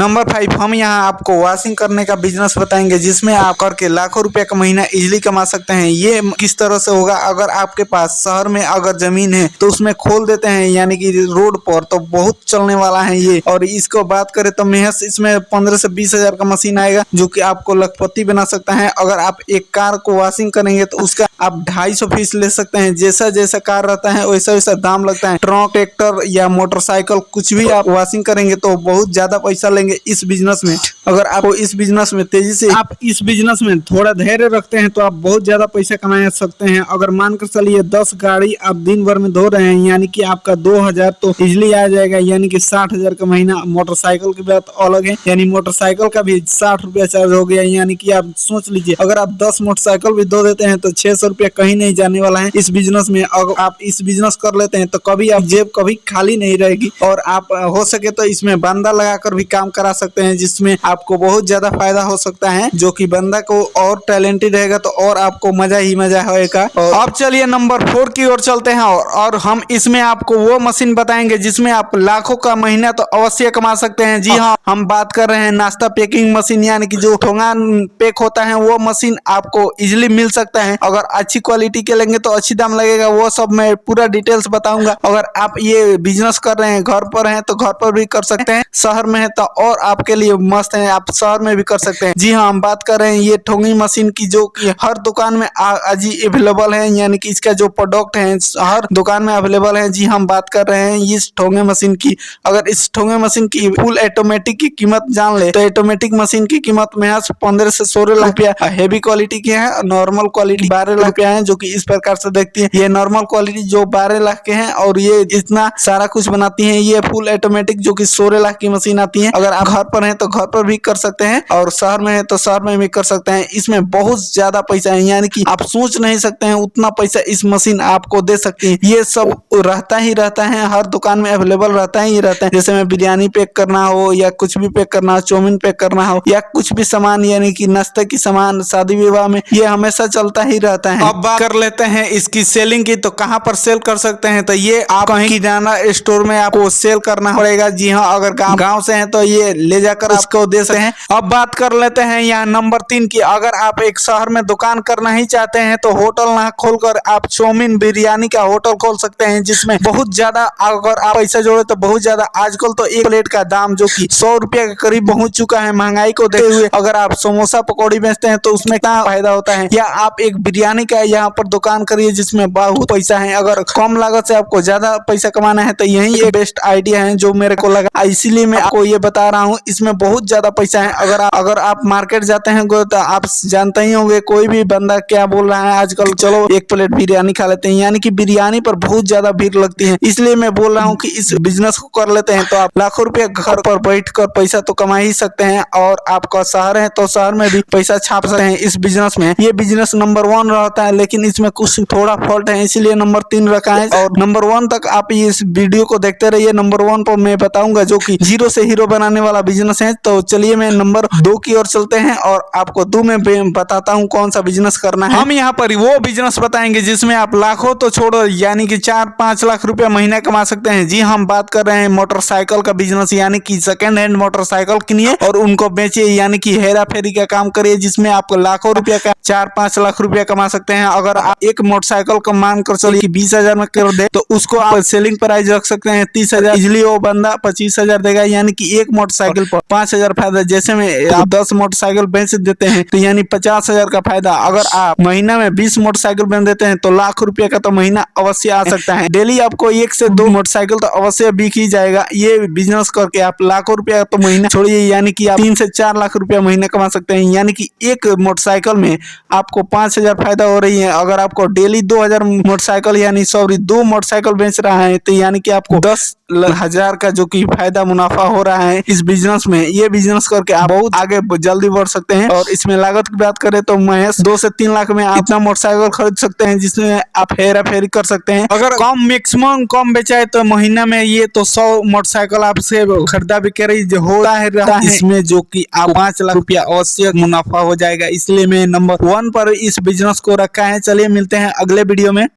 Number 5 हम यहाँ आपको वॉशिंग करने का बिजनेस बताएंगे, जिसमें आप करके लाखों रुपए का महीना इजीली कमा सकते हैं। ये किस तरह से होगा, अगर आपके पास शहर में अगर जमीन है तो उसमें खोल देते हैं यानी कि रोड पर, तो बहुत चलने वाला है ये। और इसको बात करें तो महज इसमें 15 से 20 हजार का मशीन आएगा, जो कि आपको लखपति बना सकता है। अगर आप एक कार को वॉशिंग करेंगे तो उसका आप 250 फीस ले सकते हैं। जैसा जैसा कार रहता है वैसा वैसा दाम लगता है। ट्रक, ट्रैक्टर या मोटरसाइकिल कुछ भी आप वॉशिंग करेंगे तो बहुत ज्यादा पैसा लेंगे इस बिजनेस में। अगर आपको इस बिजनेस में तेजी से आप इस बिजनेस में थोड़ा धैर्य रखते हैं तो आप बहुत ज्यादा पैसा कमा सकते हैं। अगर मानकर चलिए 10 गाड़ी आप दिन भर में धो रहे हैं, यानी कि आपका 2000 तो इजिली आ जाएगा, यानी कि 60,000 का महीना। मोटरसाइकिल की बात अलग है, यानी मोटरसाइकिल का भी 60 रुपया चार्ज हो गया। यानी कि आप सोच लीजिए, अगर आप 10 मोटरसाइकिल भी धो देते हैं तो 600 रुपया कहीं नहीं जाने वाला है इस बिजनेस में। अगर आप इस बिजनेस कर लेते हैं तो कभी आप जेब कभी खाली नहीं रहेगी। और आप हो सके तो इसमें बंदा लगाकर भी काम करा सकते हैं, जिसमें आपको बहुत ज्यादा फायदा हो सकता है। जो कि बंदा को और टैलेंटेड रहेगा तो और आपको मजा ही मजा होएगा। और अब चलिए नंबर 4 की ओर चलते हैं, और हम इसमें आपको वो मशीन बताएंगे जिसमें आप लाखों का महीना तो अवश्य कमा सकते हैं। जी हाँ, हम बात कर रहे हैं नाश्ता पैकिंग मशीन, यानी कि जो ठोंगा पैक होता है वो मशीन आपको इजिली मिल सकता है। अगर अच्छी क्वालिटी के लेंगे तो अच्छी दाम लगेगा, वो सब मैं पूरा डिटेल्स बताऊंगा। अगर आप ये बिजनेस कर रहे हैं, घर पर हैं तो घर पर भी कर सकते हैं, शहर में है तो और आपके लिए मस्त है, आप शहर में भी कर सकते हैं। जी हाँ, हम बात कर रहे हैं ये ठोंगी मशीन की, जो कि हर दुकान में आज अवेलेबल है, यानी कि इसका जो प्रोडक्ट है हर दुकान में अवेलेबल है। जी हम बात कर रहे हैं इस ठोंगे मशीन की। अगर इस ठोंगे मशीन की फुल ऑटोमेटिक की कीमत जान ले तो ऑटोमेटिक मशीन की कीमत महज 15 से 16 लाख रुपया हेवी क्वालिटी की है। नॉर्मल क्वालिटी 12 लाख रुपया है, जो कि इस प्रकार से देखती है। ये नॉर्मल क्वालिटी जो 12 लाख के हैं, और ये इतना सारा कुछ बनाती है। ये फुल ऑटोमेटिक जो कि 16 लाख की मशीन आती है। अगर आप घर पर हैं तो घर पर भी कर सकते हैं, और शहर में है तो शहर में भी कर सकते हैं। इसमें बहुत ज्यादा पैसा है, यानी कि आप सोच नहीं सकते हैं उतना पैसा इस मशीन आपको दे सकती है। ये सब रहता ही रहता है, हर दुकान में अवेलेबल रहता ही रहता है। जैसे में बिरयानी पैक करना हो या कुछ भी पैक करना हो, चाउमीन पैक करना हो या कुछ भी सामान, यानी कि नाश्ते की सामान शादी विवाह में, ये हमेशा चलता ही रहता है। अब बात कर लेते हैं इसकी सेलिंग की, तो कहाँ पर सेल कर सकते हैं, तो ये आप कहीं किराना स्टोर में आपको सेल करना पड़ेगा। जी हाँ, अगर गाँव से है तो ये ले जाकर आपको दे सकते हैं। अब बात कर लेते हैं यहाँ नंबर 3 की। अगर आप एक शहर में दुकान करना ही चाहते हैं तो होटल ना खोलकर आप चाउमीन बिरयानी का होटल खोल सकते हैं, जिसमें बहुत ज्यादा अगर आप पैसा जोड़े तो बहुत ज्यादा, आजकल तो एक प्लेट का दाम जो कि 100 रुपया के करीब पहुंच चुका है। महंगाई को देखते हुए अगर आप समोसा पकौड़ी बेचते हैं तो उसमें क्या फायदा होता है। या आप एक बिरयानी का यहाँ पर दुकान करिए जिसमें बहुत पैसा है। अगर कम लागत से आपको ज्यादा पैसा कमाना है तो यही एक बेस्ट आइडिया है जो मेरे को लगा, इसीलिए मैं आपको ये बता रहा हूँ। इसमें बहुत ज्यादा पैसा है। अगर आप मार्केट जाते हैं तो आप जानते ही होंगे कोई भी बंदा क्या बोल रहा है आजकल, चलो एक प्लेट बिरयानी खा लेते हैं, यानी कि बिरयानी पर बहुत ज्यादा भीड़ लगती है। इसलिए मैं बोल रहा हूँ कि इस बिजनेस को कर लेते हैं तो आप लाखों रुपया घर पर बैठकर पैसा तो कमा ही सकते हैं। और आपका शहर है तो शहर में भी पैसा छाप सकते हैं इस बिजनेस में। ये बिजनेस नंबर 1 रहता है, लेकिन इसमें कुछ थोड़ा फॉल्ट है, इसीलिए नंबर 3 रखा है। और नंबर 1 तक आप इस वीडियो को देखते रहिए। नंबर 1 पर मैं बताऊंगा जो कि जीरो से हीरो बनाने वाला बिजनेस है। तो चलिए मैं नंबर 2 की ओर चलते हैं और आपको 2 में बताता हूँ कौन सा बिजनेस करना है। हम यहाँ पर वो बिजनेस बताएंगे जिसमें आप लाखों तो छोड़ो, यानी कि 4-5 लाख रुपया महीना कमा सकते हैं। जी हम बात कर रहे हैं मोटरसाइकिल का बिजनेस, यानी कि सेकंड हैंड मोटरसाइकिल किनिए और उनको बेचिए, यानी कि हेरा फेरी का काम करिए, जिसमें आप लाखों रुपया का 4-5 लाख रुपया कमा सकते हैं। अगर आप एक मोटरसाइकिल का मान कर चलिए 20,000 में कर दे तो उसको आप सेलिंग प्राइस रख सकते हैं 30,000, इजिली वो बंदा 25,000 देगा, यानी कि एक मोटरसाइकिल पर 5,000 फायदा। जैसे में आप 10 मोटरसाइकिल बेच देते हैं तो यानी 50,000 का फायदा। अगर आप महीना में 20 मोटरसाइकिल बेच देते हैं तो लाख रुपया का तो महीना अवश्य आ सकता है। डेली आपको 1 से 2 मोटरसाइकिल तो अवश्य बिक ही जाएगा। ये बिजनेस करके आप लाखों रुपया तो महीना छोड़िए, यानी कि आप 3 से 4 लाख रुपया महीना कमा सकते हैं। यानी कि एक मोटरसाइकिल में आपको 5,000 फायदा हो रही है। अगर आपको डेली 2,000 मोटरसाइकिल यानी 2 मोटरसाइकिल बेच रहा है तो यानी कि आपको 10,000 का जो कि फायदा मुनाफा हो रहा है इस बिजनेस में। ये बिजनेस करके आप बहुत आगे जल्दी बढ़ सकते हैं। और इसमें लागत की बात करें तो महज 2 से 3 लाख में आप इतना मोटरसाइकिल खरीद सकते हैं, जिसमें आप हेरा फेरी कर सकते हैं। अगर मैक्सिमम कम बेचाए तो महीना में ये तो 100 मोटरसाइकिल आपसे खरीदा बिक्री होता है इसमें, जो कि आप 5 लाख रुपया अवश्य मुनाफा हो जाएगा। इसलिए मैं नंबर 1 पर इस बिजनेस को रखा है। चलिए मिलते हैं अगले वीडियो में।